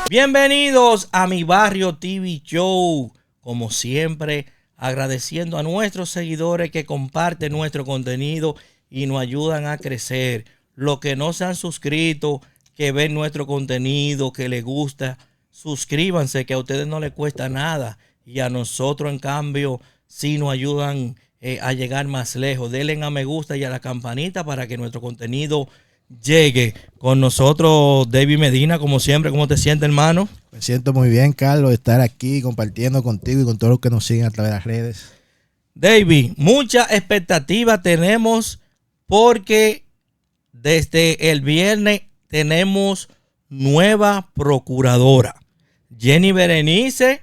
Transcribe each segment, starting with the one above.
Bienvenidos a Mi Barrio TV Show. Como siempre, agradeciendo a nuestros seguidores que comparten nuestro contenido y nos ayudan a crecer. Los que no se han suscrito, que ven nuestro contenido, que les gusta, suscríbanse, que a ustedes no les cuesta nada. Y a nosotros, en cambio, sí nos ayudan a llegar más lejos. Denle a me gusta y a la campanita para que nuestro contenido llegue. Con nosotros David Medina, como siempre. ¿Cómo te sientes, hermano? Me siento muy bien, Carlos, de estar aquí compartiendo contigo y con todos los que nos siguen a través de las redes. David, mucha expectativa tenemos porque desde el viernes tenemos nueva procuradora. Jenny Berenice,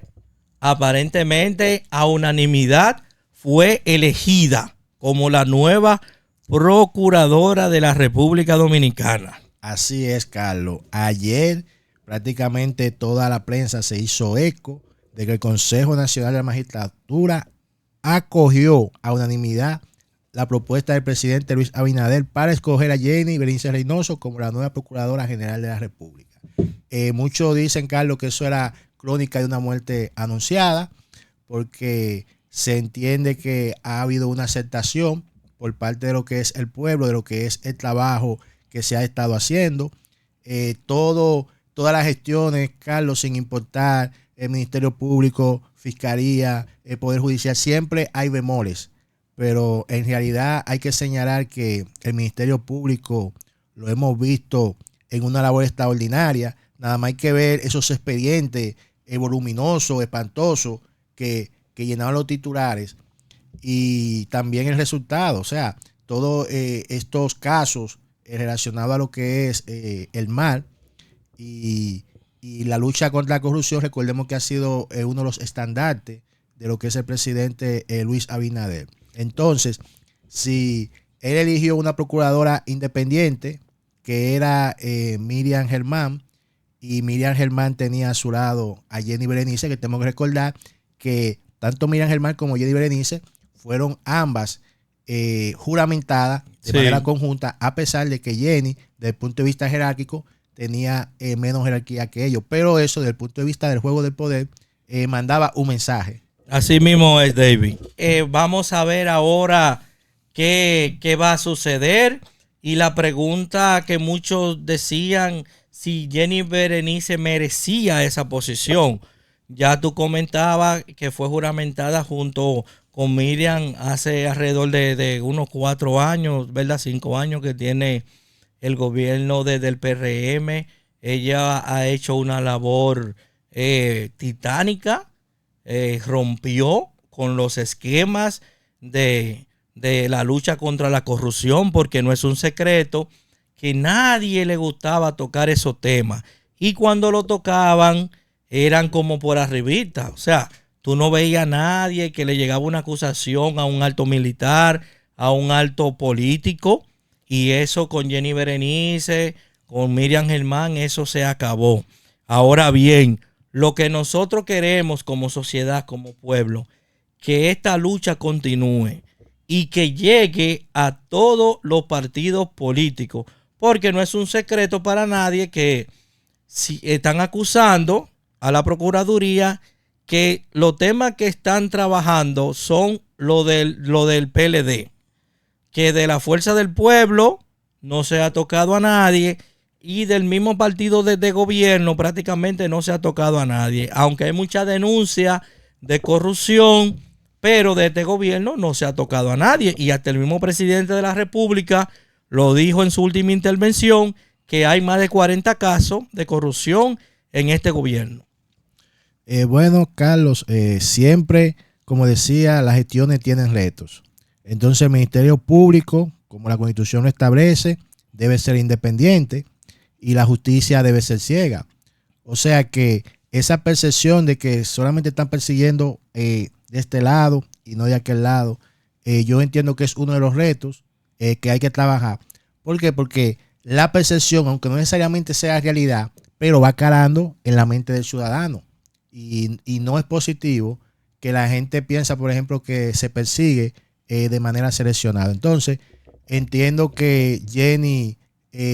aparentemente a unanimidad, fue elegida como la nueva procuradora de la República Dominicana. Así es, Carlos. Ayer prácticamente toda la prensa se hizo eco de que el Consejo Nacional de la Magistratura acogió a unanimidad la propuesta del presidente Luis Abinader para escoger a Jenny Berenice Reynoso como la nueva Procuradora General de la República. Muchos dicen, Carlos, que eso era crónica de una muerte anunciada, porque se entiende que ha habido una aceptación por parte de lo que es el pueblo, de lo que es el trabajo que se ha estado haciendo. Todas las gestiones, Carlos, sin importar el Ministerio Público, Fiscalía, el Poder Judicial, siempre hay bemoles. Pero en realidad hay que señalar que el Ministerio Público lo hemos visto en una labor extraordinaria. Nada más hay que ver esos expedientes voluminosos, espantosos, que llenaban los titulares, y también el resultado. O sea, todos estos casos relacionados a lo que es el mal y la lucha contra la corrupción, recordemos que ha sido uno de los estandartes de lo que es el presidente Luis Abinader. Entonces, si él eligió una procuradora independiente, que era Miriam Germán, y Miriam Germán tenía a su lado a Jenny Berenice, que tenemos que recordar que tanto Miriam Germán como Jenny Berenice fueron ambas juramentadas de manera conjunta, a pesar de que Jenny, desde el punto de vista jerárquico, tenía menos jerarquía que ellos. Pero eso, desde el punto de vista del juego del poder, mandaba un mensaje. Así mismo es, David. Vamos a ver ahora qué va a suceder. Y la pregunta que muchos decían, si Jenny Berenice merecía esa posición. Ya tú comentabas que fue juramentada junto con Miriam hace alrededor de unos 4 años, ¿verdad? 5 años que tiene el gobierno desde el PRM. Ella ha hecho una labor titánica. Rompió con los esquemas de la lucha contra la corrupción, porque no es un secreto que nadie le gustaba tocar esos temas, y cuando lo tocaban eran como por arribita. O sea, tú no veías a nadie que le llegaba una acusación a un alto militar, a un alto político, y eso con Jenny Berenice, con Miriam Germán, eso se acabó. Ahora bien, lo que nosotros queremos como sociedad, como pueblo, que esta lucha continúe y que llegue a todos los partidos políticos, porque no es un secreto para nadie que si están acusando a la Procuraduría que los temas que están trabajando son lo del PLD, que de la Fuerza del Pueblo no se ha tocado a nadie, y del mismo partido de gobierno prácticamente no se ha tocado a nadie, aunque hay mucha denuncia de corrupción, pero de este gobierno no se ha tocado a nadie. Y hasta el mismo presidente de la República lo dijo en su última intervención, que hay más de 40 casos de corrupción en este gobierno. Bueno, Carlos, siempre, como decía, las gestiones tienen retos. Entonces el Ministerio Público, como la Constitución lo establece, debe ser independiente, y la justicia debe ser ciega. O sea que esa percepción de que solamente están persiguiendo de este lado y no de aquel lado, yo entiendo que es uno de los retos que hay que trabajar. ¿Por qué? Porque la percepción, aunque no necesariamente sea realidad, pero va calando en la mente del ciudadano. Y no es positivo que la gente piensa, por ejemplo, que se persigue de manera seleccionada. Entonces, entiendo que Jenny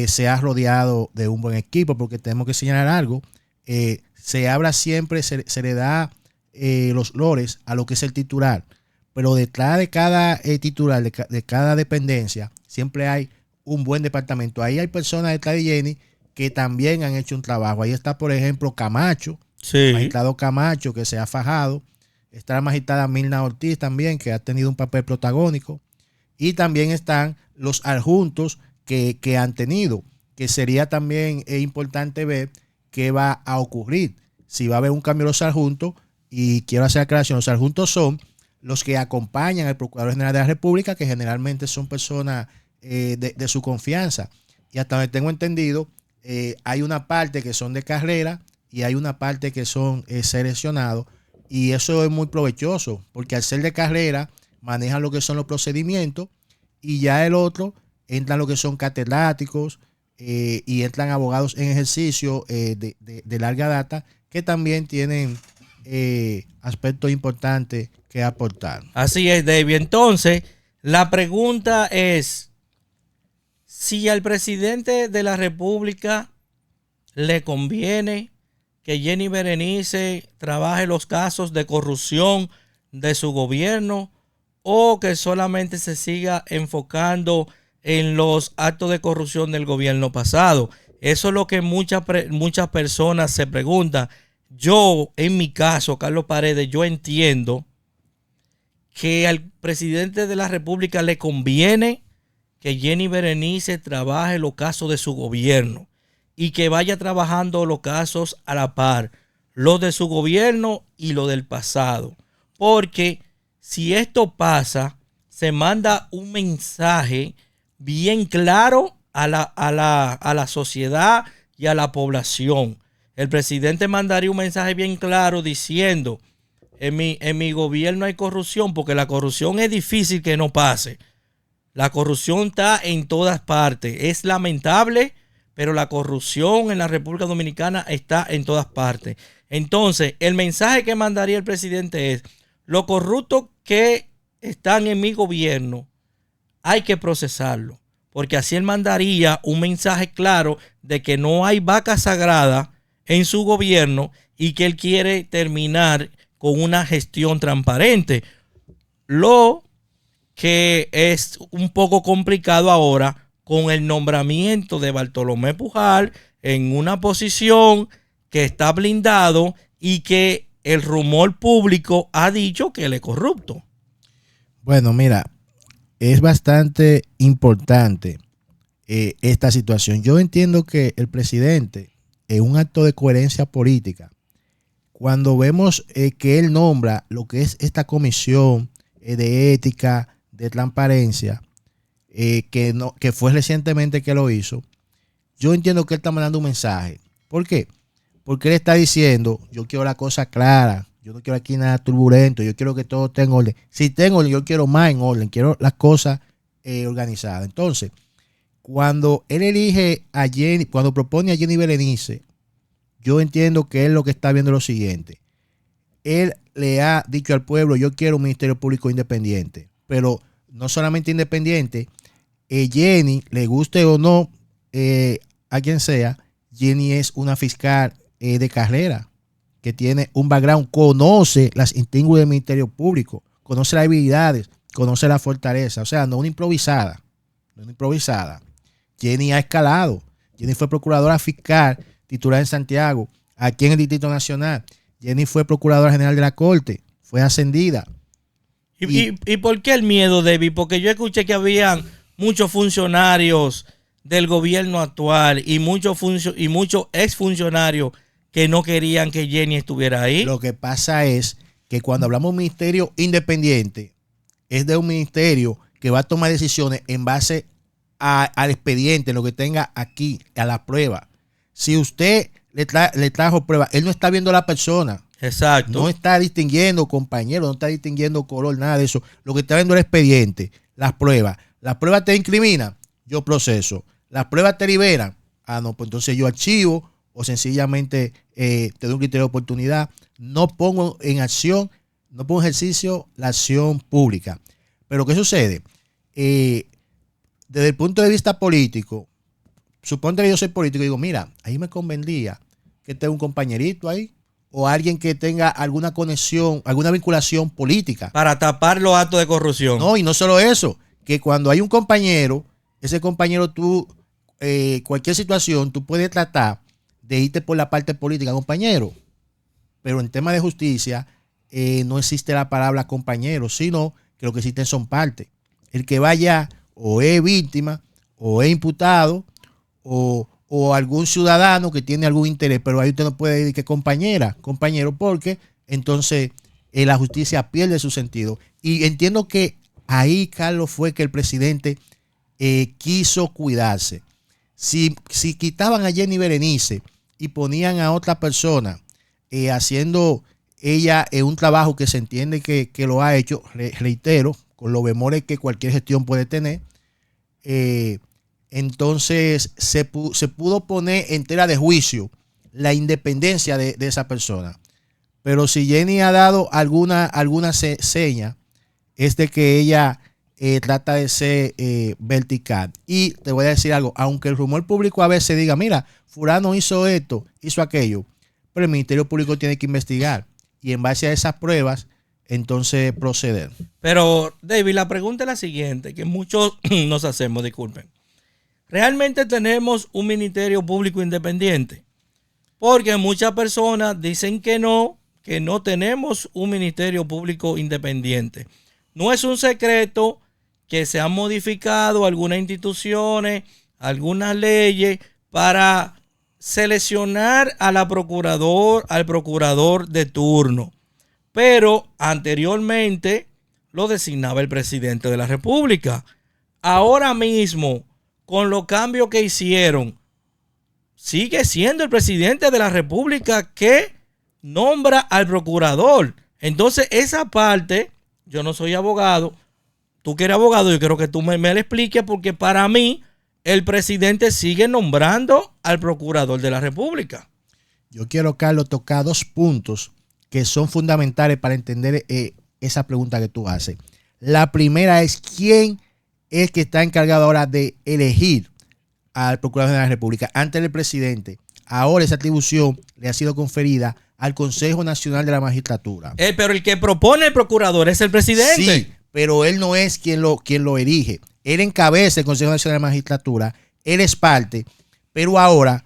se ha rodeado de un buen equipo, porque tenemos que señalar algo, se habla siempre, se le da los lores a lo que es el titular, pero detrás de cada titular, de cada dependencia, siempre hay un buen departamento. Ahí hay personas detrás de Jenny que también han hecho un trabajo. Ahí está, por ejemplo, Camacho, Sí. magistrado Camacho, que se ha fajado. Está la magistrada Milna Ortiz también, que ha tenido un papel protagónico. Y también están los adjuntos que han tenido, que sería también importante ver qué va a ocurrir. Si va a haber un cambio de los adjuntos, y quiero hacer aclaración, los adjuntos son los que acompañan al Procurador General de la República, que generalmente son personas de su confianza. Y hasta donde tengo entendido, hay una parte que son de carrera y hay una parte que son seleccionados. Y eso es muy provechoso, porque al ser de carrera, manejan lo que son los procedimientos, y ya el otro entran lo que son catedráticos y entran abogados en ejercicio de larga data, que también tienen aspectos importantes que aportar. Así es, David. Entonces, la pregunta es, si al presidente de la República le conviene que Jenny Berenice trabaje los casos de corrupción de su gobierno, o que solamente se siga enfocando en los actos de corrupción del gobierno pasado. Eso es lo que muchas personas se preguntan. Yo, en mi caso, Carlos Paredes, yo entiendo que al presidente de la República le conviene que Jenny Berenice trabaje los casos de su gobierno y que vaya trabajando los casos a la par, los de su gobierno y los del pasado. Porque si esto pasa, se manda un mensaje bien claro a la sociedad y a la población. El presidente mandaría un mensaje bien claro diciendo: en mi gobierno hay corrupción, porque la corrupción es difícil que no pase. La corrupción está en todas partes. Es lamentable, pero la corrupción en la República Dominicana está en todas partes. Entonces, el mensaje que mandaría el presidente es: los corruptos que están en mi gobierno hay que procesarlo, porque así él mandaría un mensaje claro de que no hay vaca sagrada en su gobierno y que él quiere terminar con una gestión transparente. Lo que es un poco complicado ahora con el nombramiento de Bartolomé Pujol en una posición que está blindado y que el rumor público ha dicho que él es corrupto. Bueno, mira, es bastante importante esta situación. Yo entiendo que el presidente, en un acto de coherencia política, cuando vemos que él nombra lo que es esta comisión de ética, de transparencia, que fue recientemente que lo hizo, yo entiendo que él está mandando un mensaje. ¿Por qué? Porque él está diciendo: yo quiero la cosa clara, yo no quiero aquí nada turbulento, yo quiero que todo esté en orden. Si tengo orden, yo quiero más en orden, quiero las cosas organizadas. Entonces, cuando él elige a Jenny, cuando propone a Jenny Berenice, yo entiendo que él lo que está viendo es lo siguiente: él le ha dicho al pueblo: yo quiero un ministerio público independiente, pero no solamente independiente. Jenny, le guste o no a quien sea, Jenny es una fiscal de carrera, que tiene un background, conoce las intríngulis del Ministerio Público, conoce las habilidades, conoce la fortaleza. O sea, no una improvisada, no una improvisada. Jenny ha escalado. Jenny fue procuradora fiscal titular en Santiago, aquí en el Distrito Nacional. Jenny fue procuradora general de la Corte, fue ascendida. ¿Y por qué el miedo, David? Porque yo escuché que habían muchos funcionarios del gobierno actual y muchos exfuncionarios que no querían que Jenny estuviera ahí. Lo que pasa es que cuando hablamos de un ministerio independiente, es de un ministerio que va a tomar decisiones en base al expediente, lo que tenga aquí, a la prueba. Si usted le trajo prueba, él no está viendo a la persona. Exacto. No está distinguiendo compañeros, no está distinguiendo color, nada de eso. Lo que está viendo es el expediente, las pruebas. Las pruebas te incriminan, yo proceso. Las pruebas te liberan, no, pues entonces yo archivo o sencillamente te doy un criterio de oportunidad. No pongo en acción, no pongo en ejercicio la acción pública. Pero ¿qué sucede? Desde el punto de vista político, suponte que yo soy político y digo: mira, ahí me convendría que tenga un compañerito ahí o alguien que tenga alguna conexión, alguna vinculación política. Para tapar los actos de corrupción. No, y no solo eso, que cuando hay un compañero, ese compañero tú, cualquier situación, tú puedes tratar de irte por la parte política, compañero. Pero en tema de justicia, no existe la palabra compañero, sino que lo que existen son partes. El que vaya o es víctima, o es imputado, o algún ciudadano que tiene algún interés, pero ahí usted no puede decir que compañero, porque entonces la justicia pierde su sentido. Y entiendo que ahí, Carlos, fue que el presidente quiso cuidarse. Si quitaban a Jenny Berenice y ponían a otra persona haciendo ella un trabajo que se entiende que lo ha hecho, reitero, con los bemoles que cualquier gestión puede tener, entonces se pudo poner en tela de juicio la independencia de esa persona. Pero si Jenny ha dado alguna seña, es de que ella trata de ser vertical. Y te voy a decir algo, aunque el rumor público a veces diga, mira, fulano hizo esto, hizo aquello, pero el Ministerio Público tiene que investigar y en base a esas pruebas, entonces proceder. Pero, David, la pregunta es la siguiente, que muchos nos hacemos, disculpen. ¿Realmente tenemos un Ministerio Público independiente? Porque muchas personas dicen que no tenemos un Ministerio Público independiente. No es un secreto que se han modificado algunas instituciones, algunas leyes para seleccionar al procurador de turno. Pero anteriormente lo designaba el presidente de la República. Ahora mismo, con los cambios que hicieron, sigue siendo el presidente de la República que nombra al procurador. Entonces, esa parte, yo no soy abogado, tú que eres abogado, yo quiero que tú me lo expliques, porque para mí, el presidente sigue nombrando al procurador de la República. Yo quiero, Carlos, tocar dos puntos que son fundamentales para entender esa pregunta que tú haces. La primera es, ¿quién es que está encargado ahora de elegir al procurador de la República? Antes del presidente. Ahora esa atribución le ha sido conferida al Consejo Nacional de la Magistratura. Pero el que propone el procurador es el presidente. Sí, pero él no es quien lo elige. Él encabeza el Consejo Nacional de la Magistratura. Él es parte, pero ahora,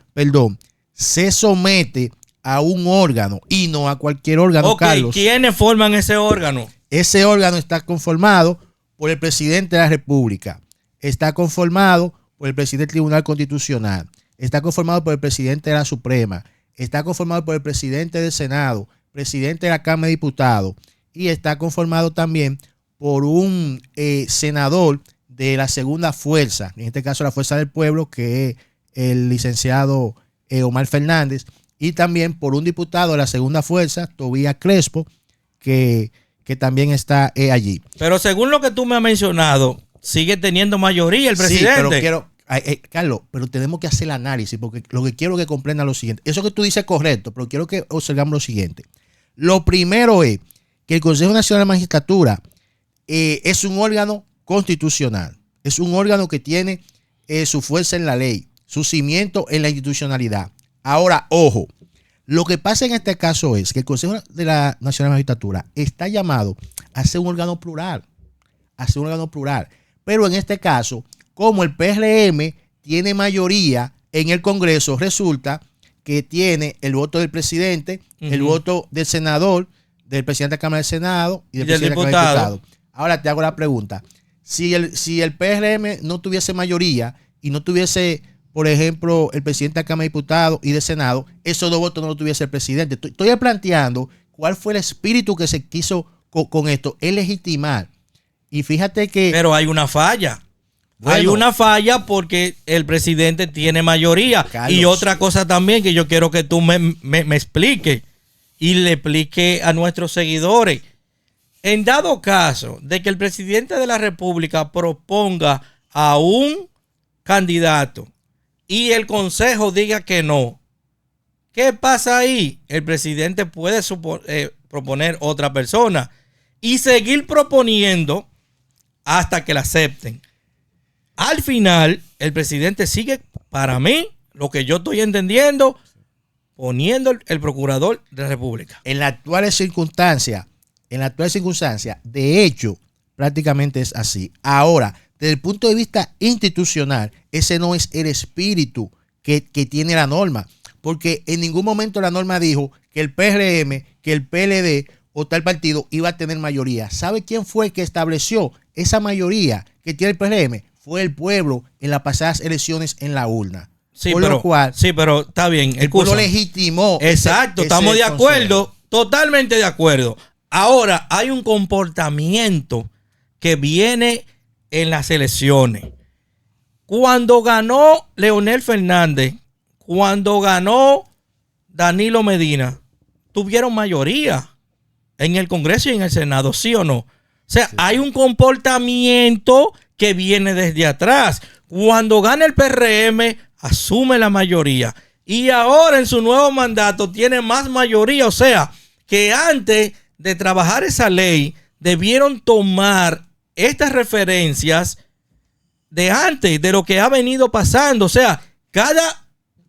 se somete a un órgano y no a cualquier órgano, Carlos. ¿Quiénes forman ese órgano? Ese órgano está conformado por el presidente de la República, está conformado por el presidente del Tribunal Constitucional, está conformado por el presidente de la Suprema, está conformado por el presidente del Senado, presidente de la Cámara de Diputados y está conformado también por un senador de la segunda fuerza, en este caso la Fuerza del Pueblo, que es el licenciado Omar Fernández, y también por un diputado de la segunda fuerza, Tobías Crespo, que también está allí. Pero según lo que tú me has mencionado, sigue teniendo mayoría el presidente. Sí, pero quiero, Carlos, pero tenemos que hacer el análisis, porque lo que quiero que comprendan lo siguiente. Eso que tú dices es correcto, pero quiero que observamos lo siguiente. Lo primero es que el Consejo Nacional de la Magistratura es un órgano constitucional. Es un órgano que tiene su fuerza en la ley, su cimiento en la institucionalidad. Ahora, ojo, lo que pasa en este caso es que el Consejo de la Nacional de la Magistratura está llamado a ser un órgano plural, pero en este caso, como el PRM tiene mayoría en el Congreso, resulta que tiene el voto del presidente, el voto del senador, del presidente de la Cámara del Senado y del presidente de la Cámara de Diputados. Ahora te hago la pregunta, si el PRM no tuviese mayoría y no tuviese, por ejemplo, el presidente de la Cámara de Diputados y del Senado, esos dos votos no lo tuviese el presidente. Estoy planteando cuál fue el espíritu que se quiso con esto, es legitimar. Y fíjate que... Pero hay una falla. Bueno, hay una falla porque el presidente tiene mayoría. Carlos. Y otra cosa también que yo quiero que tú me expliques y le explique a nuestros seguidores. En dado caso de que el presidente de la República proponga a un candidato y el Consejo diga que no, ¿qué pasa ahí? El presidente puede proponer otra persona y seguir proponiendo hasta que la acepten. Al final, el presidente sigue, para mí, lo que yo estoy entendiendo, poniendo el procurador de la República. En la actual circunstancia, de hecho, prácticamente es así. Ahora, desde el punto de vista institucional, ese no es el espíritu que tiene la norma, porque en ningún momento la norma dijo que el PRM, que el PLD o tal partido iba a tener mayoría. ¿Sabe quién fue que estableció esa mayoría que tiene el PRM? Fue el pueblo en las pasadas elecciones en la urna. Sí, pero está bien. El pueblo legitimó. Exacto, estamos de acuerdo, totalmente de acuerdo. Ahora, hay un comportamiento que viene en las elecciones. Cuando ganó Leonel Fernández, cuando ganó Danilo Medina, tuvieron mayoría en el Congreso y en el Senado, ¿sí o no? O sea, sí. Hay un comportamiento que viene desde atrás. Cuando gana el PRM, asume la mayoría. Y ahora en su nuevo mandato tiene más mayoría. O sea, que antes de trabajar esa ley, debieron tomar estas referencias de antes, de lo que ha venido pasando. O sea, cada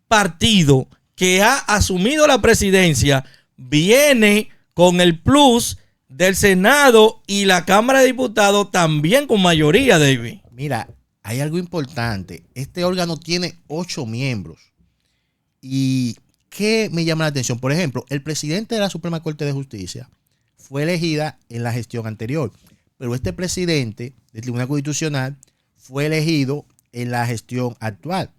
partido que ha asumido la presidencia viene con el plus del Senado y la Cámara de Diputados también con mayoría, David. Mira, hay algo importante. Este órgano tiene 8 miembros. ¿Y qué me llama la atención? Por ejemplo, el presidente de la Suprema Corte de Justicia fue elegida en la gestión anterior, pero este presidente del Tribunal Constitucional fue elegido en la gestión actual.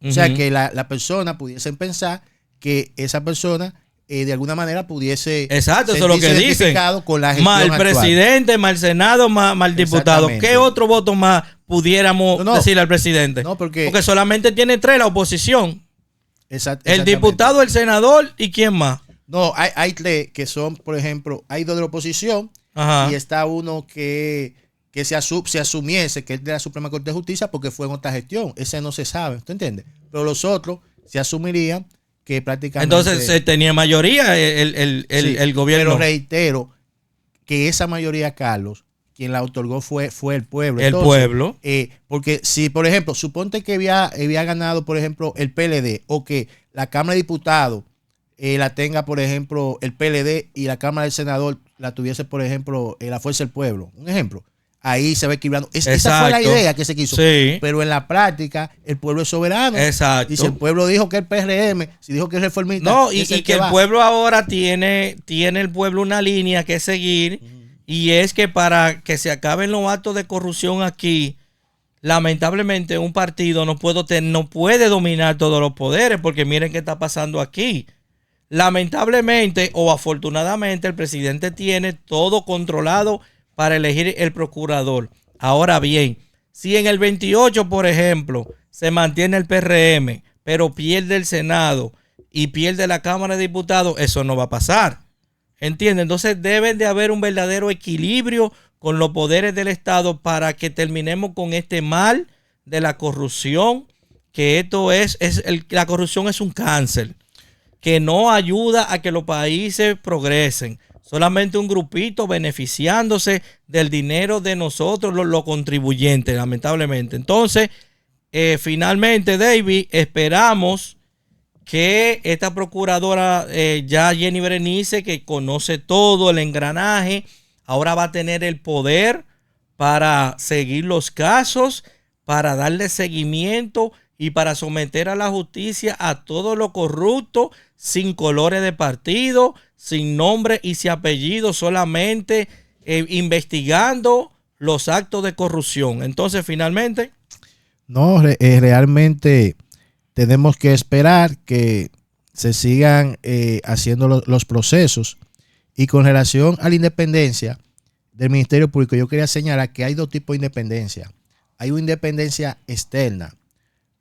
O sea, que la persona pudiese pensar que esa persona de alguna manera pudiese exacto, eso es lo que dicen. Con la gestión mal actual. Presidente, mal Senado, mal diputado. ¿Qué otro voto más pudiéramos decirle al presidente? No, porque solamente tiene 3 la oposición. El diputado, el senador y ¿quién más? No, hay 3 que son, por ejemplo, hay 2 de la oposición. Ajá. Y está uno que se asumiese que es de la Suprema Corte de Justicia porque fue en otra gestión. Ese no se sabe, ¿usted entiende? Pero los otros se asumirían que prácticamente... Entonces tenía mayoría el gobierno. Pero reitero que esa mayoría, Carlos, quien la otorgó fue el pueblo. El pueblo. Porque si, por ejemplo, suponte que había ganado, por ejemplo, el PLD o que la Cámara de Diputados la tenga, por ejemplo, el PLD y la Cámara del Senador la tuviese, por ejemplo, la Fuerza del Pueblo. Un ejemplo. Ahí se va equilibrando. Esa fue la idea que se quiso. Sí. Pero en la práctica, el pueblo es soberano. Exacto. Y si el pueblo dijo que el PRM, si dijo que es reformista. No, y que el pueblo ahora tiene el pueblo una línea que seguir. Y es que para que se acaben los actos de corrupción aquí, lamentablemente un partido no puede dominar todos los poderes. Porque miren qué está pasando aquí. Lamentablemente o afortunadamente, el presidente tiene todo controlado para elegir el procurador. Ahora bien, si en el 28, por ejemplo, se mantiene el PRM, pero pierde el Senado y pierde la Cámara de Diputados, eso no va a pasar. ¿Entienden? Entonces debe de haber un verdadero equilibrio con los poderes del Estado para que terminemos con este mal de la corrupción, que la corrupción es un cáncer que no ayuda a que los países progresen. Solamente un grupito beneficiándose del dinero de nosotros, los contribuyentes, lamentablemente. Entonces, finalmente, David, esperamos que esta procuradora, ya Jenny Berenice, que conoce todo el engranaje, ahora va a tener el poder para seguir los casos, para darle seguimiento y para someter a la justicia a todo lo corrupto, sin colores de partido, sin nombre y sin apellido, solamente investigando los actos de corrupción. Entonces, finalmente... No, realmente tenemos que esperar que se sigan haciendo los procesos. Y con relación a la independencia del Ministerio Público, yo quería señalar que hay 2 tipos de independencia. Hay una independencia externa,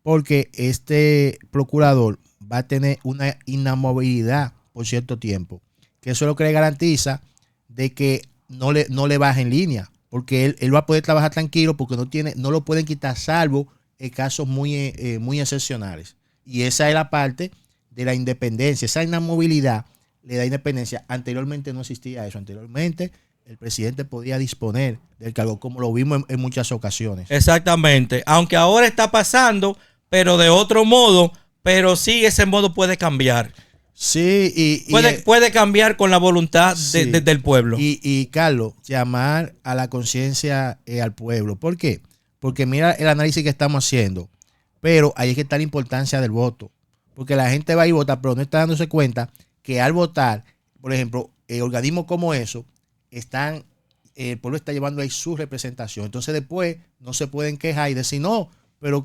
porque este procurador va a tener una inamovilidad por cierto tiempo, que eso es lo que le garantiza de que no le baje en línea, porque él va a poder trabajar tranquilo porque no lo pueden quitar salvo en casos muy excepcionales. Y esa es la parte de la independencia. Esa inamovilidad le da independencia. Anteriormente no existía eso. Anteriormente el presidente podía disponer del cargo, como lo vimos en muchas ocasiones. Exactamente. Aunque ahora está pasando, pero de otro modo, pero sí ese modo puede cambiar. Sí, puede cambiar con la voluntad del pueblo. Y Carlos, llamar a la conciencia al pueblo. ¿Por qué? Porque mira el análisis que estamos haciendo. Pero ahí es que está la importancia del voto. Porque la gente va y vota, pero no está dándose cuenta que al votar, por ejemplo, organismos como eso, el pueblo está llevando ahí su representación. Entonces después no se pueden quejar y decir no, pero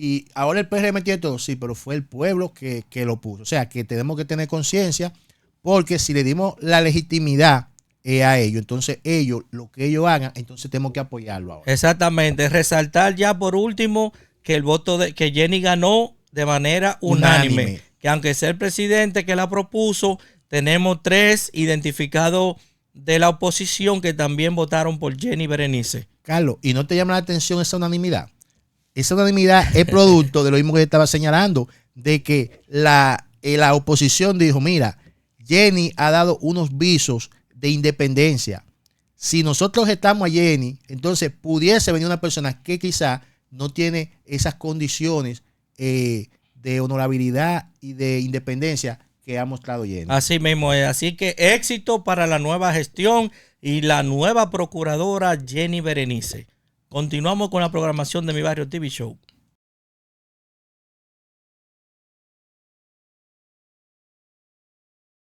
y ahora el PRM tiene todo, sí, pero fue el pueblo que lo puso. O sea, que tenemos que tener conciencia, porque si le dimos la legitimidad a ellos, entonces lo que ellos hagan, entonces tenemos que apoyarlo ahora. Exactamente. Resaltar ya por último que el voto que Jenny ganó de manera unánime. Que aunque sea el presidente que la propuso, tenemos 3 identificados de la oposición que también votaron por Jenny Berenice. Carlos, ¿y no te llama la atención esa unanimidad? Esa unanimidad es producto de lo mismo que estaba señalando, de que la oposición dijo, mira, Jenny ha dado unos visos de independencia. Si nosotros estamos a Jenny, entonces pudiese venir una persona que quizá no tiene esas condiciones de honorabilidad y de independencia que ha mostrado Jenny. Así mismo es. Así que éxito para la nueva gestión y la nueva procuradora Jenny Berenice. Continuamos con la programación de Mi Barrio TV Show.